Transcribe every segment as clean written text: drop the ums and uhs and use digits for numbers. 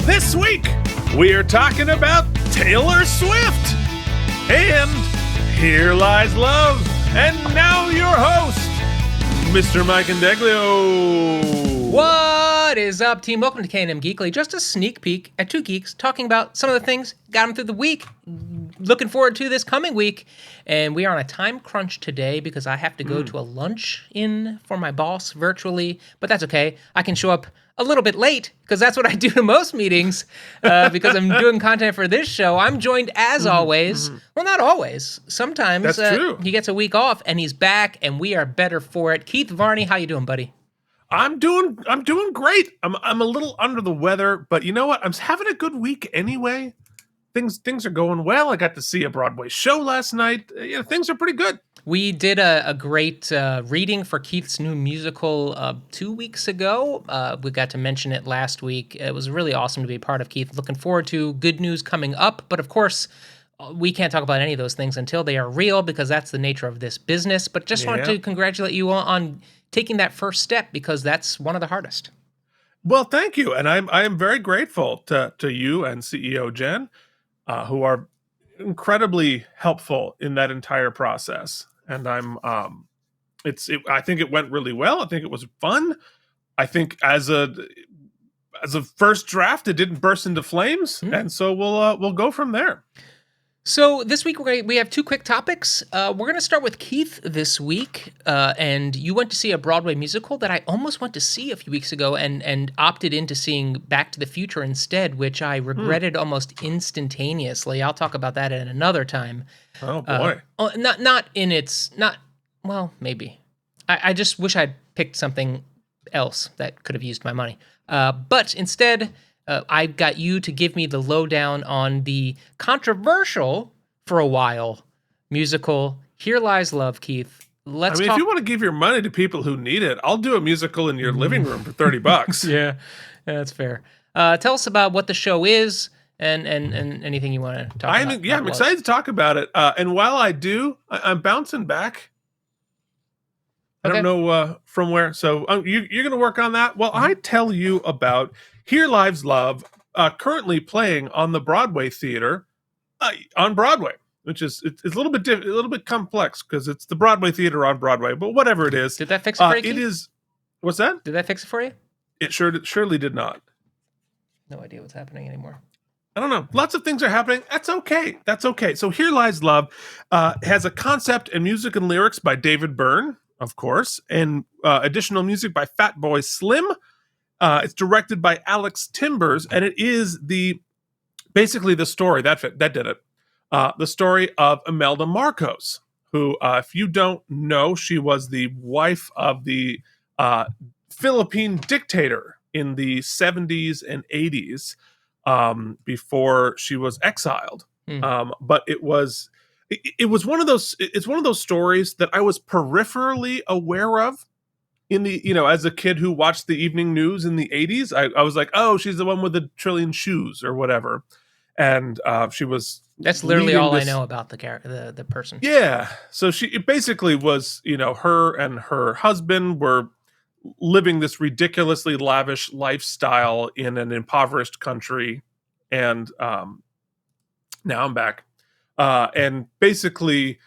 This week, we are talking about Taylor Swift. And Here Lies Love. And now your host, Mr. Mike Indeglio. What is up, team? Welcome to K&M Geekly. Just a sneak peek at two geeks talking about some of the things got them through the week. Looking forward to this coming week. And we are on a time crunch today because I have to go to a lunch-in for my boss virtually. But that's okay. I can show up a little bit late because that's what I do to most meetings because I'm doing content for this show. I'm joined as always. Well, not always. Sometimes That's true. He gets a week off and he's back and we are better for it. Keith Varney, how you doing, buddy? I'm doing great. I'm a little under the weather, but you know what? I'm having a good week anyway. Things are going well. I got to see a Broadway show last night. Things are pretty good. We did a great reading for Keith's new musical 2 weeks ago. We got to mention it last week. It was really awesome to be a part of, Keith. Looking forward to good news coming up. But of course, we can't talk about any of those things until they are real because that's the nature of this business. But just wanted to congratulate you on taking that first step because that's one of the hardest. Well, thank you. And I am very grateful to you and CEO Jen, who are incredibly helpful in that entire process. And I think it went really well. I think it was fun. I think as a first draft, it didn't burst into flames, and so we'll go from there. So this week we have two quick topics. We're going to start with Keith this week, and you went to see a Broadway musical that I almost went to see a few weeks ago and opted into seeing Back to the Future instead, which I regretted almost instantaneously. I'll talk about that at another time. Oh boy! Maybe. I just wish I'd picked something else that could have used my money. But instead, I got you to give me the lowdown on the controversial, for a while, musical Here Lies Love, Keith. If you want to give your money to people who need it, I'll do a musical in your living room for $30. Yeah, that's fair. Tell us about what the show is and anything you want to talk about. I'm excited to talk about it. And while I do, I'm bouncing back. I don't know from where. So you're going to work on that. Well, I tell you about Here Lies Love, currently playing on the Broadway theater, on Broadway, which is it's a little bit complex because it's the Broadway theater on Broadway. But whatever it is, did that fix it for you? It is. What's that? Did that fix it for you? It surely did not. No idea what's happening anymore. I don't know. Lots of things are happening. That's okay. So Here Lies Love has a concept and music and lyrics by David Byrne, of course, and additional music by Fatboy Slim. It's directed by Alex Timbers, and it is basically the story that did it. The story of Imelda Marcos, who, if you don't know, she was the wife of the Philippine dictator in the 70s and 80s before she was exiled. But it was one of those. It's one of those stories that I was peripherally aware of. As a kid who watched the evening news in the 80s, I was like, oh, she's the one with the trillion shoes or whatever. And she was. That's literally all I know about the person. Yeah. So it basically was, her and her husband were living this ridiculously lavish lifestyle in an impoverished country. And now I'm back. And basically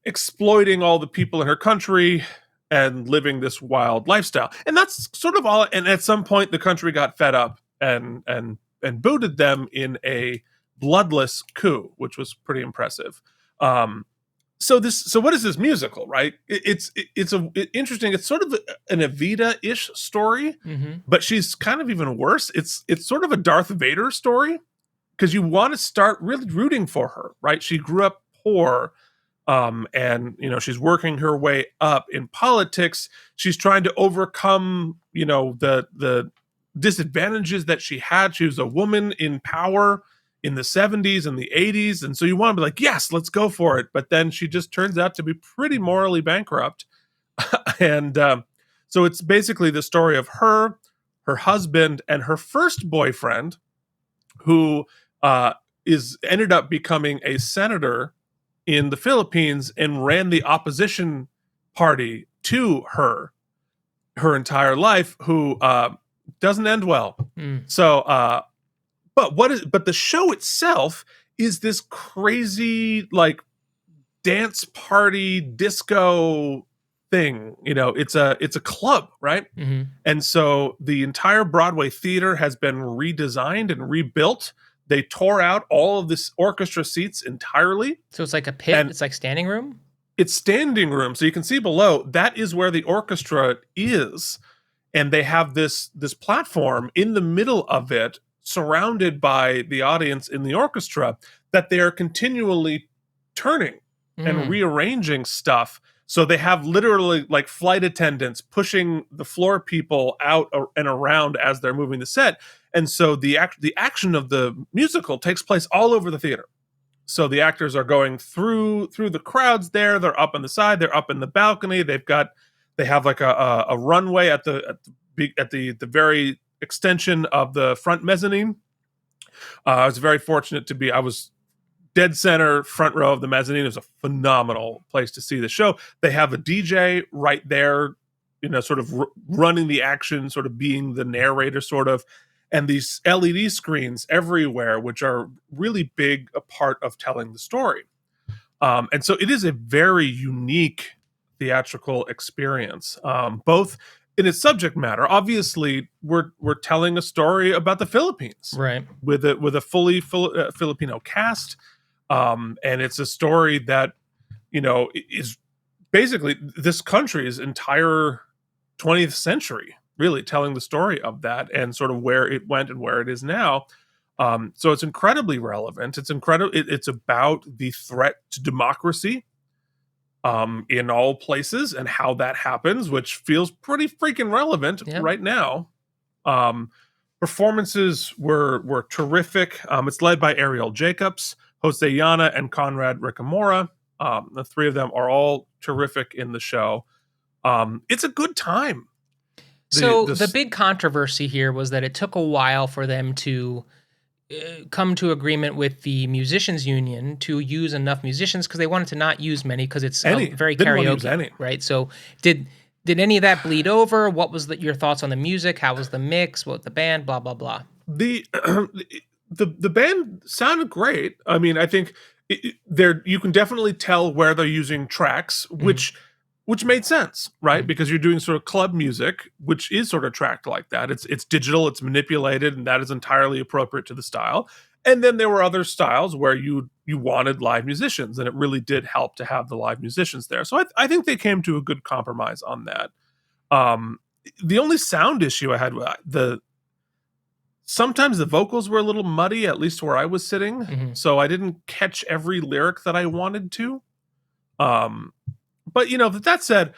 exploiting all the people in her country and living this wild lifestyle. And that's sort of all. And at some point, the country got fed up and booted them in a bloodless coup, which was pretty impressive. So what is this musical, right? It's interesting. It's sort of an Evita-ish story, but she's kind of even worse. It's sort of a Darth Vader story because you want to start really rooting for her, right? She grew up poor. And she's working her way up in politics. She's trying to overcome, the disadvantages that she had. She was a woman in power in the 70s and the 80s. And so you want to be like, yes, let's go for it. But then she just turns out to be pretty morally bankrupt. And so it's basically the story of her husband, and her first boyfriend, who ended up becoming a senator in the Philippines and ran the opposition party to her entire life, who doesn't end well. So but the show itself is this crazy like dance party disco thing. It's a club, right? Hmm. And so the entire Broadway theater has been redesigned and rebuilt. They tore out all of this orchestra seats entirely, So it's like a pit. and It's like standing room. it's standing room. So you can see below, that is where the orchestra is. And they have this platform in the middle of it, surrounded by the audience in the orchestra, that they are continually turning and Mm. rearranging stuff. So they have literally like flight attendants pushing the floor people out and around as they're moving the set. And so the action of the musical takes place all over the theater. So the actors are going through the crowds there. They're up on the side. They're up in the balcony. They have like a runway at the very extension of the front mezzanine. I was very fortunate to be. I was dead center front row of the mezzanine. It was a phenomenal place to see the show. They have a DJ right there, sort of running the action, sort of being the narrator, sort of, and these LED screens everywhere, which are really big a part of telling the story. And so it is a very unique theatrical experience, both in its subject matter. Obviously, we're telling a story about the Philippines Right. with a fully Filipino cast, and it's a story that is basically this country's entire 20th century, really telling the story of that and sort of where it went and where it is now. So it's incredibly relevant. It's incredible. It's about the threat to democracy in all places and how that happens, which feels pretty freaking relevant Yep. right now. Um, Performances were terrific. It's led by Ariel Jacobs, Jose Yana, and Conrad Ricamora. The three of them are all terrific in the show. It's a good time. So the This big controversy here was that it took a while for them to come to agreement with the musicians union to use enough musicians because they wanted to not use many because it's any very didn't want to use karaoke, any. right? So did any of that bleed over? What was your thoughts on the music? How was the mix? What the band? Blah blah blah. The the band sounded great. I mean, I think there you can definitely tell where they're using tracks, Mhm. which made sense, right? Mhm. Because you're doing sort of club music, which is sort of tracked like that. It's digital, it's manipulated, and that is entirely appropriate to the style. And then there were other styles where you wanted live musicians, and it really did help to have the live musicians there. So I think they came to a good compromise on that. Um, the only sound issue I had, the sometimes the vocals were a little muddy, at least where I was sitting, Mhm. so I didn't catch every lyric that I wanted to. Um, but that said,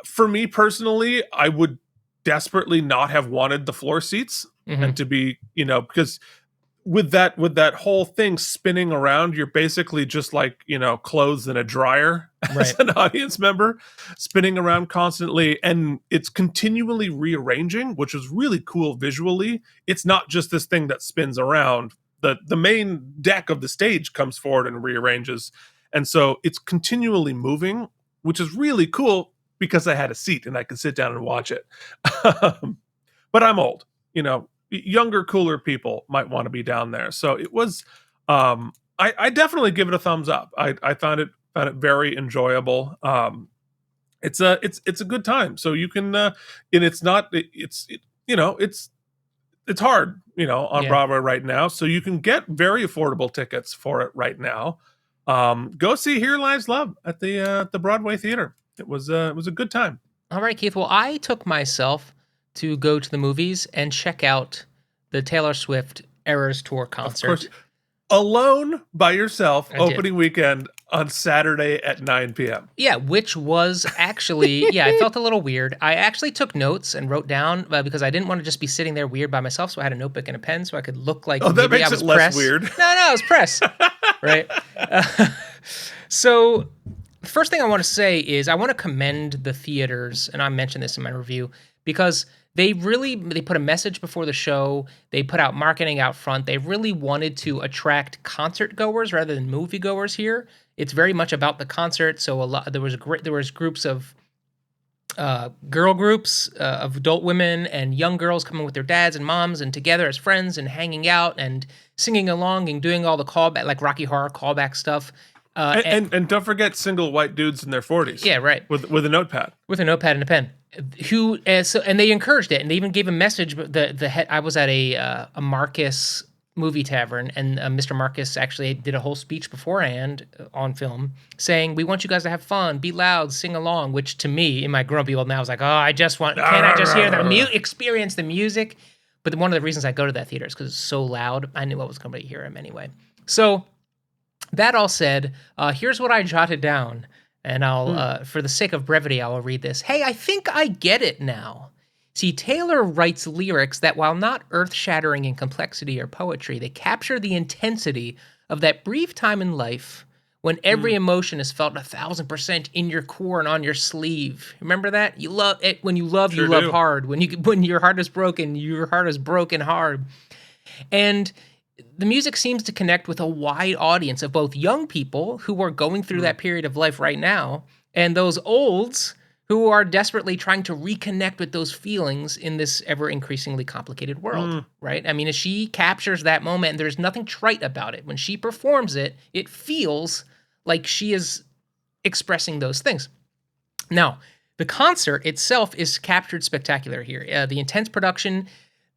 for me personally, I would desperately not have wanted the floor seats and Mhm. to be, because with that whole thing spinning around, you're basically just like, clothes in a dryer as Right. an audience member, spinning around constantly, and it's continually rearranging, which is really cool visually. It's not just this thing that spins around. The main deck of the stage comes forward and rearranges. And so it's continually moving, which is really cool because I had a seat and I could sit down and watch it. But I'm old, younger, cooler people might want to be down there. So it was, I definitely give it a thumbs up. I found it very enjoyable. It's a good time. So you can, and it's not, it's hard, on Yeah. Broadway right now. So you can get very affordable tickets for it right now. Go see Here Lies Love at the Broadway Theater. It was a good time. All right, Keith. Well, I took myself to go to the movies and check out the Taylor Swift Eras Tour Of course, concert. alone by yourself, I did. opening weekend on Saturday at 9 p.m. Yeah, which was actually, yeah, I felt a little weird. I actually took notes and wrote down because I didn't want to just be sitting there weird by myself. So I had a notebook and a pen so I could look like Oh, that maybe I makes it was less press. weird. No, I was press. Right. So the first thing I want to say is I want to commend the theaters, and I mentioned this in my review, because they put a message before the show. They put out marketing out front. They really wanted to attract concert goers rather than movie goers here. It's very much about the concert. So there was groups of girl groups of adult women and young girls coming with their dads and moms and together as friends and hanging out and singing along and doing all the callback, like Rocky Horror callback stuff. And don't forget single white dudes in their 40s Yeah, right. with a notepad. With a notepad and a pen. Who and they encouraged it, and they even gave a message. But the head, I was at a Marcus movie tavern, and Mr. Marcus actually did a whole speech beforehand on film saying, "We want you guys to have fun, be loud, sing along." Which to me, in my grumpy old now, I was like, "Oh, can't I just hear experience the music?" But one of the reasons I go to that theater is because it's so loud. I knew I was going to hear him anyway. So that all said, here's what I jotted down. And I'll, for the sake of brevity, I'll read this. Hey, I think I get it now. See, Taylor writes lyrics that, while not earth-shattering in complexity or poetry, they capture the intensity of that brief time in life when every emotion is felt 1,000% in your core and on your sleeve. Remember that? You love it when you love. Sure you love do. hard. When your heart is broken, your heart is broken hard. And the music seems to connect with a wide audience of both young people who are going through that period of life right now and those olds who are desperately trying to reconnect with those feelings in this ever increasingly complicated world, right? I mean, as she captures that moment, and there's nothing trite about it. When she performs it, it feels like she is expressing those things. Now, the concert itself is captured spectacular here. The intense production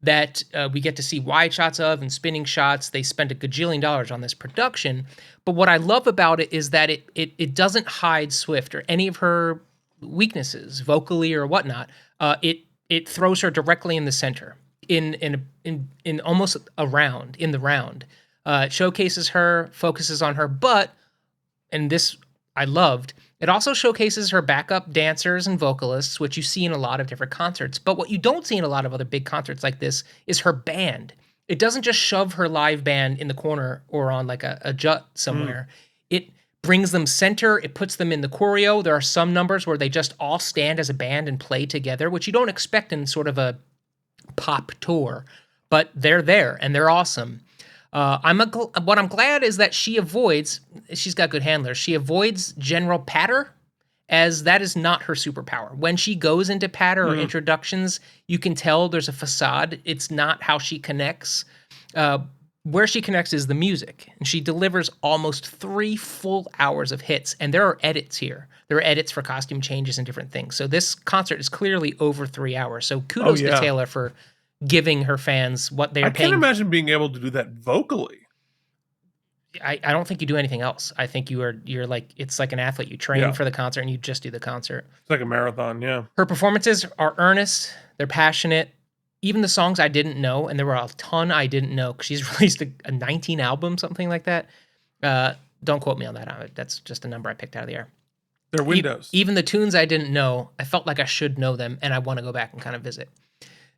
that we get to see wide shots of and spinning shots. They spent a gajillion dollars on this production. But what I love about it is that it doesn't hide Swift or any of her weaknesses, vocally or whatnot. It throws her directly in the center, in almost in the round. It showcases her, focuses on her, but, and this I loved, it also showcases her backup dancers and vocalists, which you see in a lot of different concerts. But what you don't see in a lot of other big concerts like this is her band. It doesn't just shove her live band in the corner or on like a jut somewhere. It brings them center. It puts them in the choreo. There are some numbers where they just all stand as a band and play together, which you don't expect in sort of a pop tour. But they're there and they're awesome. What I'm glad is that she's got good handlers. She avoids general patter, as that is not her superpower. When she goes into patter or introductions, you can tell there's a facade. It's not how she connects. Where she connects is the music. And she delivers almost 3 full hours of hits. And there are edits here. There are edits for costume changes and different things. So this concert is clearly over 3 hours. So kudos to Taylor for giving her fans what they're paying. I can't imagine being able to do that vocally. I don't think you do anything else. I think you're like, it's like an athlete. You train for the concert and you just do the concert. It's like a marathon, yeah. Her performances are earnest. They're passionate. Even the songs I didn't know, and there were a ton I didn't know, because she's released a 19 album, something like that. Don't quote me on that. That's just a number I picked out of the air. They're windows. Even the tunes I didn't know, I felt like I should know them, and I want to go back and kind of visit.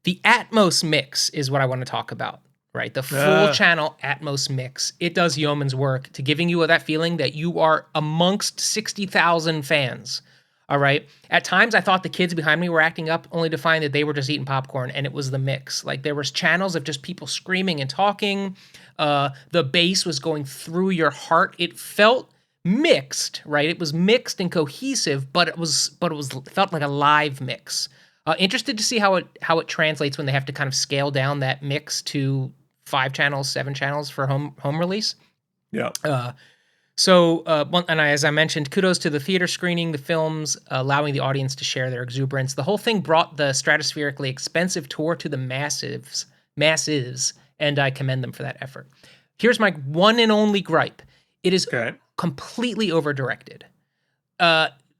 The Atmos mix is what I want to talk about, right? The full channel Atmos mix. It does yeoman's work to giving you that feeling that you are amongst 60,000 fans, all right? At times, I thought the kids behind me were acting up, only to find that they were just eating popcorn, and it was the mix. Like, there was channels of just people screaming and talking. The bass was going through your heart. It felt mixed, right? It was mixed and cohesive, but it felt like a live mix. Interested to see how it translates when they have to kind of scale down that mix to 5 channels, 7 channels for home release. Yeah. As I mentioned, kudos to the theater screening, the films, allowing the audience to share their exuberance. The whole thing brought the stratospherically expensive tour to the masses, and I commend them for that effort. Here's my one and only gripe. It is completely over-directed.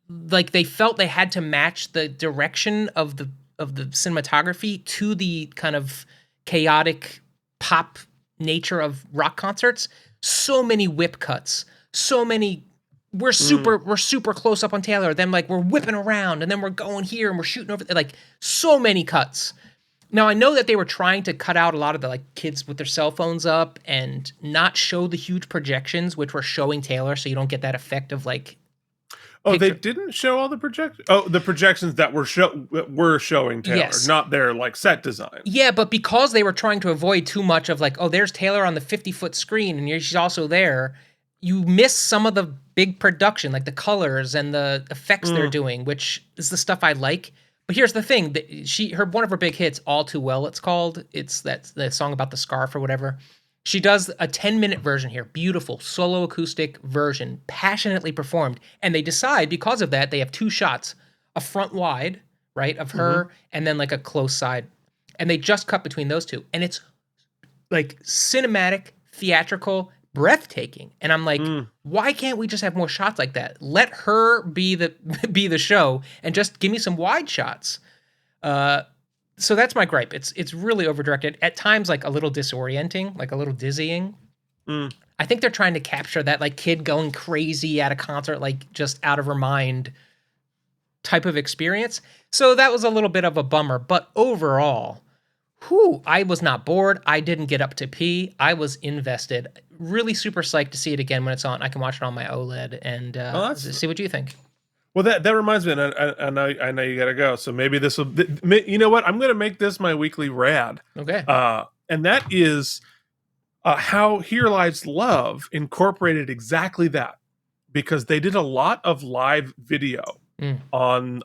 Like, they felt they had to match the direction of the cinematography to the kind of chaotic pop nature of rock concerts. So many whip cuts, so many. We're super close up on Taylor. Then like we're whipping around, and then we're going here and we're shooting over. Like, so many cuts. Now I know that they were trying to cut out a lot of the like kids with their cell phones up and not show the huge projections, which were showing Taylor, so you don't get that effect of like. Oh, they didn't show all the projections? Oh, the projections that were showing Taylor, not their like set design. Yeah, but because they were trying to avoid too much of like, oh, there's Taylor on the 50-foot screen and she's also there, you miss some of the big production, like the colors and the effects they're doing, which is the stuff I like. But here's the thing: that one of her big hits, "All Too Well," it's called. It's the song about the scarf or whatever. She does a 10-minute version here, beautiful solo acoustic version, passionately performed. And they decide because of that, they have 2 shots, a front wide, right, of her, and then like a close side, and they just cut between those 2, and it's like cinematic, theatrical, breathtaking. And I'm like, why can't we just have more shots like that? Let her be the show and just give me some wide shots. So that's my gripe. It's really overdirected. At times, like a little disorienting, like a little dizzying. I think they're trying to capture that like kid going crazy at a concert, like just out of her mind type of experience. So that was a little bit of a bummer. But overall, I was not bored. I didn't get up to pee. I was invested. Really super psyched to see it again when it's on. I can watch it on my OLED and see what you think. Well, that reminds me, and I know you got to go. So maybe this will, you know what? I'm going to make this my weekly rad. Okay. And that is how Here Lies Love incorporated exactly that, because they did a lot of live video on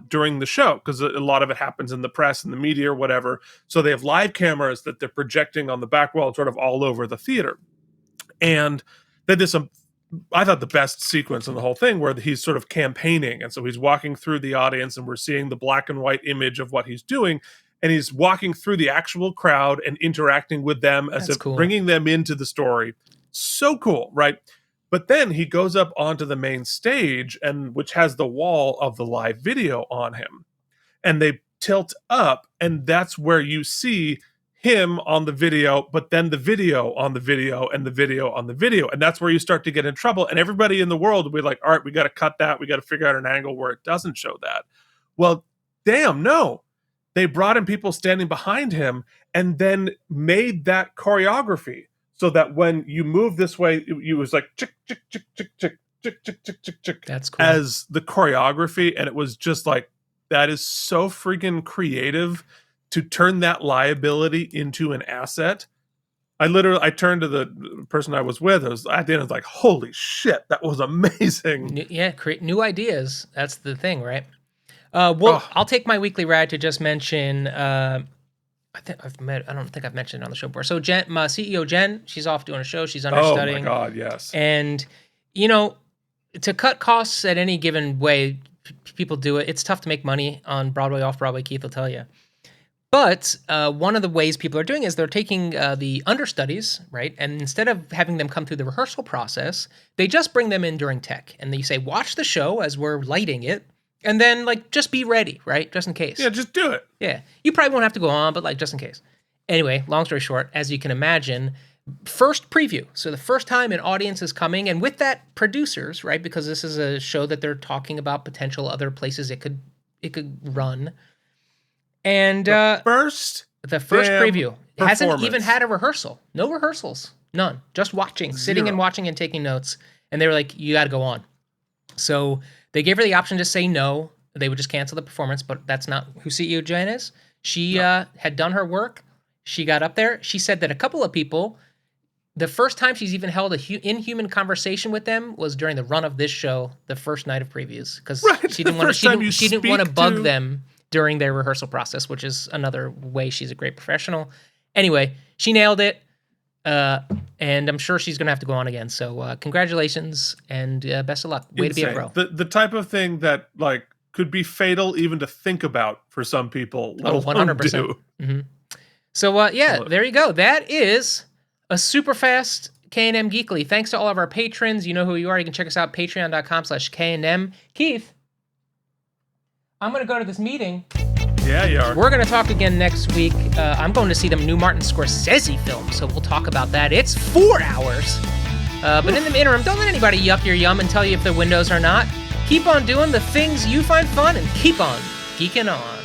during the show, because a lot of it happens in the press and the media or whatever. So they have live cameras that they're projecting on the back wall, sort of all over the theater. And they did some, I thought, the best sequence in the whole thing, where he's sort of campaigning. And so he's walking through the audience and we're seeing the black and white image of what he's doing. And he's walking through the actual crowd and interacting with them as if bringing them into the story. So cool, right? But then he goes up onto the main stage, and which has the wall of the live video on him. And they tilt up, and that's where you see him on the video, but then the video on the video and the video on the video. And that's where you start to get in trouble. And everybody in the world will be like, all right, we got to cut that. We got to figure out an angle where it doesn't show that. Well, damn, no. They brought in people standing behind him and then made that choreography so that when you move this way, it was like chick, chick, chick, chick, chick, chick, chick, chick, chick, chick. That's cool. As the choreography. And it was just like, that is so freaking creative to turn that liability into an asset. I turned to the person I was with. I was at the end, I was like, holy shit, that was amazing. Create new ideas. That's the thing, right? I'll take my weekly ride to just mention, I don't think I've mentioned it on the show before. So Jen, my CEO Jen, she's off doing a show. She's understudying. Oh my God, yes. And, to cut costs at any given way, people do it. It's tough to make money on Broadway, off-Broadway, Keith will tell you. But one of the ways people are doing is they're taking the understudies, right? And instead of having them come through the rehearsal process, they just bring them in during tech. And they say, watch the show as we're lighting it. And then, just be ready, right? Just in case. Yeah, just do it. Yeah. You probably won't have to go on, but, just in case. Anyway, long story short, as you can imagine, first preview. So the first time an audience is coming, and with that, producers, right? Because this is a show that they're talking about potential other places it could run. And the first preview hasn't even had a rehearsal. No rehearsals. None. Just watching, sitting and watching and taking notes. And they were like, you got to go on. So they gave her the option to say no. They would just cancel the performance, but that's not who CEO Jen is. She had done her work. She got up there. She said that a couple of people, the first time she's even held a inhuman conversation with them was during the run of this show, the first night of previews, because she didn't want to bug them during their rehearsal process, which is another way she's a great professional. Anyway, she nailed it, and I'm sure she's going to have to go on again. So congratulations and best of luck. Way to be a pro. The type of thing that could be fatal even to think about for some people. 100%. Mm-hmm. So there you go. That is a super fast K&M Geekly. Thanks to all of our patrons. You know who you are. You can check us out, patreon.com/K&M. Keith, I'm going to go to this meeting. Yeah, you are. We're going to talk again next week. I'm going to see the new Martin Scorsese film, so we'll talk about that. It's 4 hours. But in the interim, don't let anybody yuck your yum and tell you if they're windows or not. Keep on doing the things you find fun and keep on geeking on.